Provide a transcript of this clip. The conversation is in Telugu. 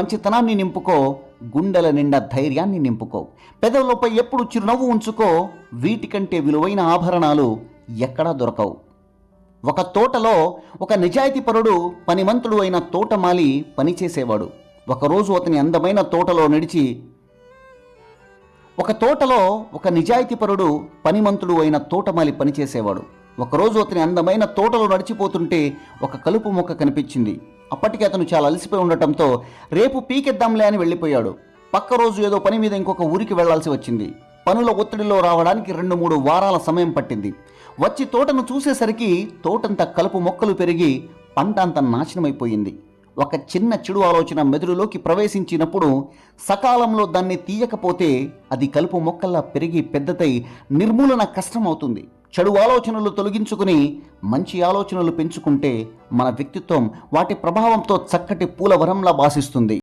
మంచితనాన్ని నింపుకో, గుండెల నిండా ధైర్యాన్ని నింపుకో. పెదవులపై ఎప్పుడు చిరునవ్వు ఉంచుకో, వీటికంటే విలువైన ఆభరణాలు ఎక్కడా దొరకవు. ఒక తోటలో ఒక నిజాయితీపరుడు, పనిమంతుడు అయిన తోటమాలి పనిచేసేవాడు. ఒకరోజు అతని అందమైన తోటలో నడిచి ఒక తోటలో ఒక నిజాయితీపరుడు, పనిమంతుడు అయిన తోటమాలి పనిచేసేవాడు. ఒకరోజు అతని అందమైన తోటలో నడిచిపోతుంటే ఒక కలుపు మొక్క కనిపించింది. అప్పటికి అతను చాలా అలసిపోయి ఉండటంతో రేపు పీకెద్దాంలే అని వెళ్ళిపోయాడు. పక్క రోజు ఏదో పని మీద ఇంకొక ఊరికి వెళ్లాల్సి వచ్చింది. పనుల ఒత్తిడిలో రావడానికి 2-3 వారాల సమయం పట్టింది. వచ్చి తోటను చూసేసరికి తోటంతా కలుపు మొక్కలు పెరిగి పంట అంతా నాశనమైపోయింది. ఒక చిన్న చెడు ఆలోచన మెదడులోకి ప్రవేశించినప్పుడు సకాలంలో దాన్ని తీయకపోతే అది కలుపు మొక్కల్లా పెరిగి పెద్దదై నిర్మూలన కష్టమవుతుంది. చెడు ఆలోచనలు తొలగించుకుని మంచి ఆలోచనలు పెంచుకుంటే మన వ్యక్తిత్వం వాటి ప్రభావంతో చక్కటి పూలవరంలా భాసిస్తుంది.